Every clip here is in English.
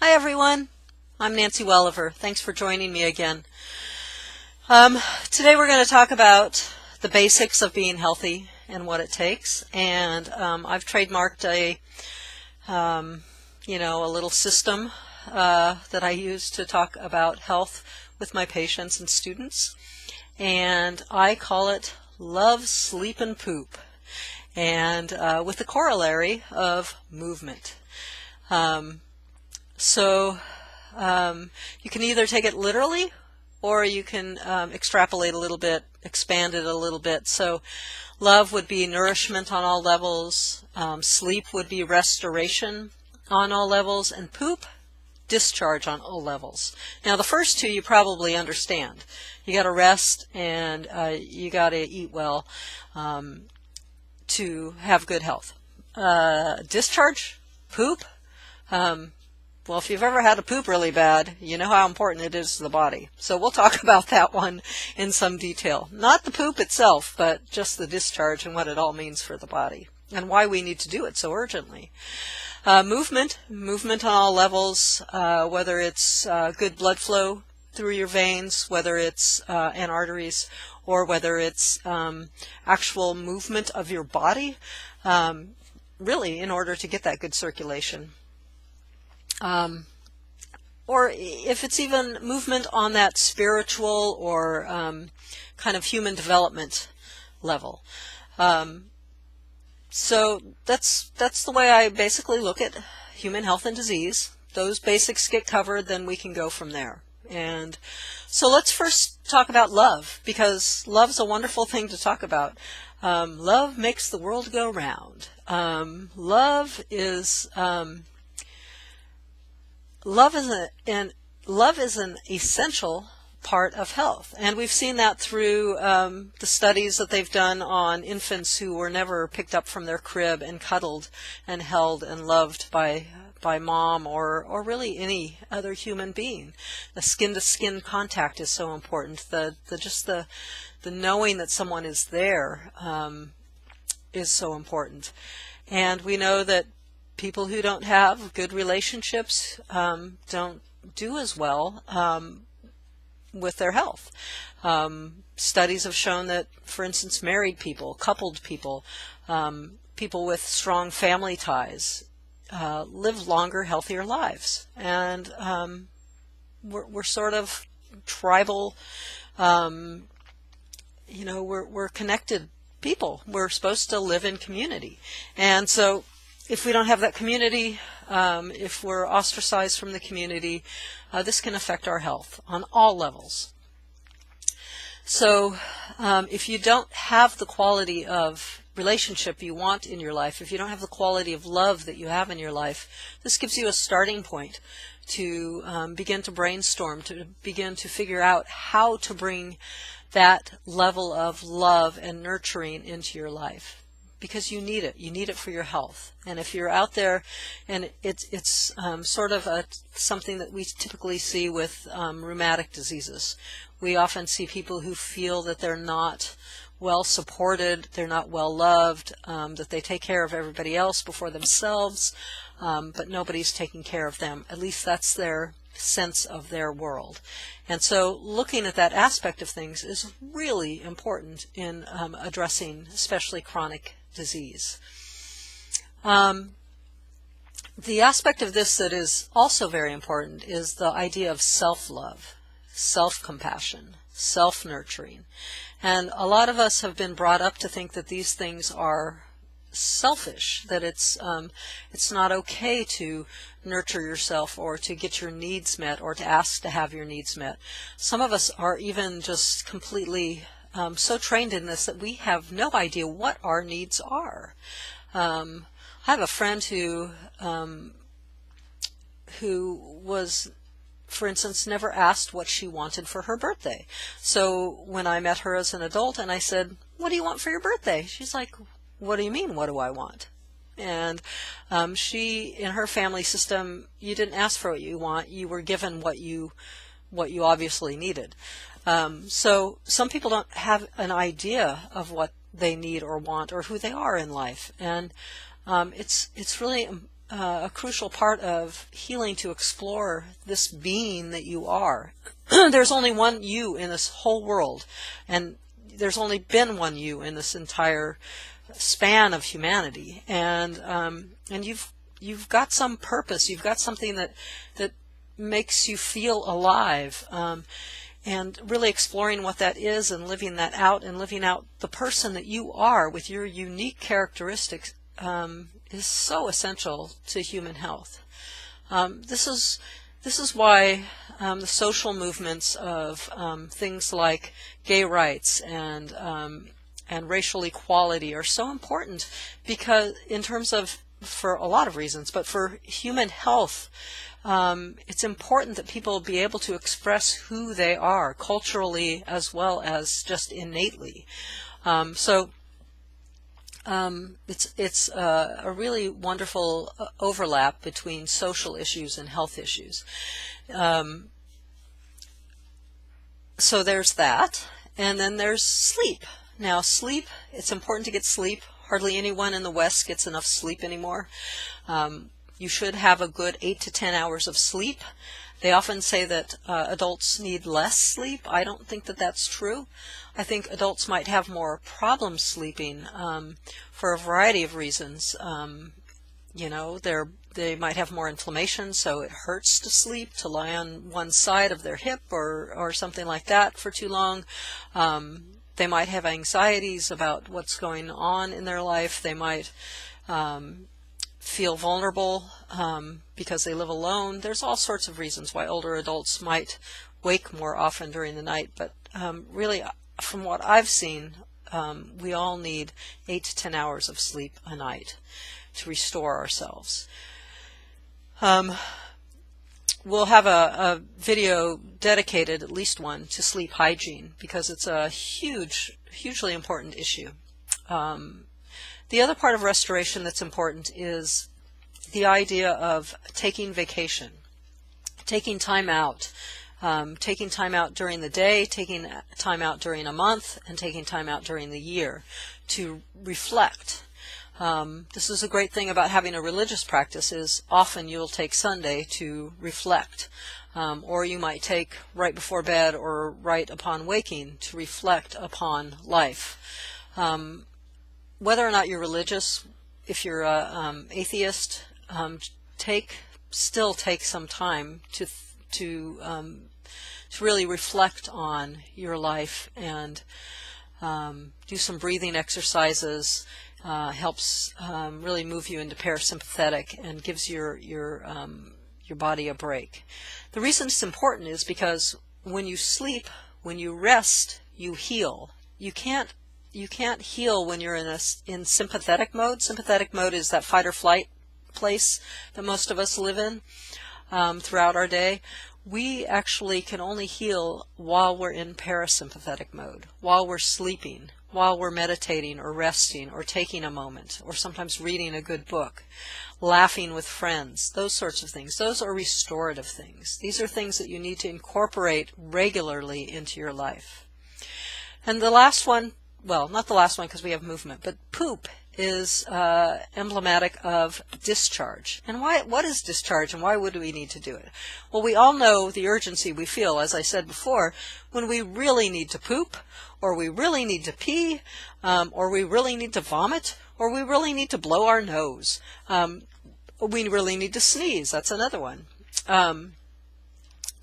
Hi everyone, I'm Nancy Welliver. Thanks for joining me again. Today we're going to talk about the basics of being healthy and what it takes. And I've trademarked a little system that I use to talk about health with my patients and students. And I call it Love, Sleep, and Poop. And with the corollary of movement. So you can either take it literally or you can extrapolate a little bit, expand it a little bit. So love would be nourishment on all levels, sleep would be restoration on all levels, and poop, discharge on all levels. Now the first two you probably understand. You got to rest and you got to eat well to have good health. Discharge, poop, well, if you've ever had to poop really bad, you know how important it is to the body. So we'll talk about that one in some detail. Not the poop itself, but just the discharge and what it all means for the body and why we need to do it so urgently. Movement on all levels, whether it's good blood flow through your veins, whether it's and arteries, or whether it's actual movement of your body, really in order to get that good circulation. Or if it's even movement on that spiritual or kind of human development level. So that's the way I basically look at human health and disease. Those basics get covered, then we can go from there. And so let's first talk about love, because love's a wonderful thing to talk about. Love makes the world go round. Love is an essential part of health, and we've seen that through the studies that they've done on infants who were never picked up from their crib and cuddled and held and loved by mom or really any other human being. The skin-to-skin contact is so important. The knowing that someone is there is so important, and we know that people who don't have good relationships don't do as well with their health. Studies have shown that, for instance, married people, coupled people, people with strong family ties live longer, healthier lives. And we're sort of tribal, we're connected people. We're supposed to live in community. And so if we don't have that community, if we're ostracized from the community, this can affect our health on all levels. So if you don't have the quality of relationship you want in your life, if you don't have the quality of love that you have in your life, this gives you a starting point to begin to brainstorm, to begin to figure out how to bring that level of love and nurturing into your life. Because you need it. You need it for your health. And if you're out there, and it's sort of something that we typically see with rheumatic diseases. We often see people who feel that they're not well supported, they're not well loved, that they take care of everybody else before themselves, but nobody's taking care of them. At least that's their sense of their world. And so looking at that aspect of things is really important in addressing especially chronic disease. The aspect of this that is also very important is the idea of self-love, self-compassion, self-nurturing. And a lot of us have been brought up to think that these things are selfish, that it's not okay to nurture yourself or to get your needs met or to ask to have your needs met. Some of us are even just completely so trained in this that we have no idea what our needs are. I have a friend who was, for instance, never asked what she wanted for her birthday. So when I met her as an adult and I said, "What do you want for your birthday?" She's like, "What do you mean, what do I want?" And she, in her family system, you didn't ask for what you want, you were given what you obviously needed. So some people don't have an idea of what they need or want or who they are in life, and it's really a crucial part of healing to explore this being that you are. There's only one you in this whole world, and there's only been one you in this entire span of humanity, and you've got some purpose. You've got something that makes you feel alive, and really exploring what that is and living that out and living out the person that you are with your unique characteristics is so essential to human health. This is why the social movements of things like gay rights and racial equality are so important, because in terms of, for a lot of reasons, but for human health, it's important that people be able to express who they are culturally as well as just innately. It's a really wonderful overlap between social issues and health issues. So there's that, and then there's sleep. Now sleep, it's important to get sleep. Hardly anyone in the West gets enough sleep anymore. You should have a good 8 to 10 hours of sleep. They often say that adults need less sleep. I don't think that that's true. I think adults might have more problems sleeping for a variety of reasons. They might have more inflammation, so it hurts to sleep, to lie on one side of their hip or something like that for too long. They might have anxieties about what's going on in their life. They might feel vulnerable because they live alone. There's all sorts of reasons why older adults might wake more often during the night, but really, from what I've seen, we all need 8 to 10 hours of sleep a night to restore ourselves. We'll have a video dedicated, at least one, to sleep hygiene, because it's a hugely important issue. The other part of restoration that's important is the idea of taking vacation, taking time out during the day, taking time out during a month, and taking time out during the year to reflect. This is a great thing about having a religious practice, is often you'll take Sunday to reflect, or you might take right before bed or right upon waking to reflect upon life. Whether or not you're religious, if you're an atheist, still take some time to really reflect on your life and do some breathing exercises. Helps really move you into parasympathetic and gives your body a break. The reason it's important is because when you sleep, when you rest, you heal. You can't heal when you're in sympathetic mode. Sympathetic mode is that fight or flight place that most of us live in throughout our day. We actually can only heal while we're in parasympathetic mode, while we're sleeping, while we're meditating or resting or taking a moment, or sometimes reading a good book, laughing with friends, those sorts of things. Those are restorative things. These are things that you need to incorporate regularly into your life. And the last one, well, not the last one because we have movement, but poop is emblematic of discharge. And what is discharge, and why would we need to do it? Well, we all know the urgency we feel, as I said before, when we really need to poop, or we really need to pee, or we really need to vomit, or we really need to blow our nose. We really need to sneeze. That's another one.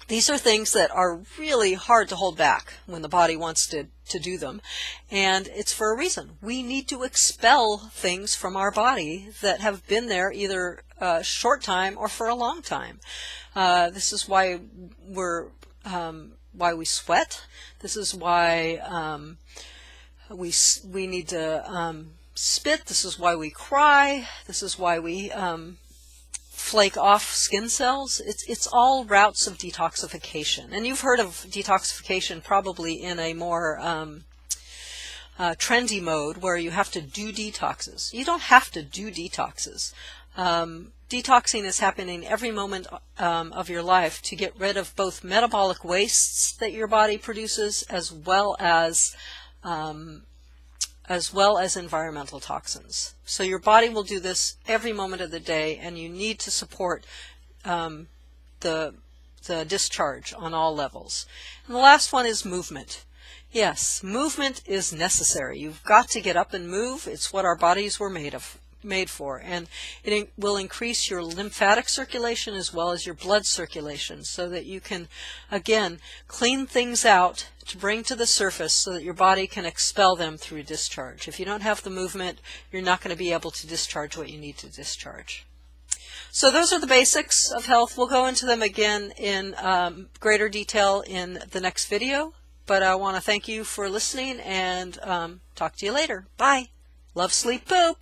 These are things that are really hard to hold back when the body wants to do them, and it's for a reason. We need to expel things from our body that have been there either a short time or for a long time. This is why we sweat. This is why we need to spit. This is why we cry. This is why we flake off skin cells. It's all routes of detoxification. And you've heard of detoxification probably in a more trendy mode where you have to do detoxes. You don't have to do detoxes. Detoxing is happening every moment of your life to get rid of both metabolic wastes that your body produces as well as as well as environmental toxins. So your body will do this every moment of the day, and you need to support the discharge on all levels. And the last one is movement. Yes, movement is necessary. You've got to get up and move. It's what our bodies were made for, and it will increase your lymphatic circulation as well as your blood circulation, so that you can again clean things out to bring to the surface so that your body can expel them through discharge. If you don't have the movement, you're not going to be able to discharge what you need to discharge. So those are the basics of health. We'll go into them again in greater detail in the next video, but I want to thank you for listening and talk to you later. Bye. Love, sleep, poop.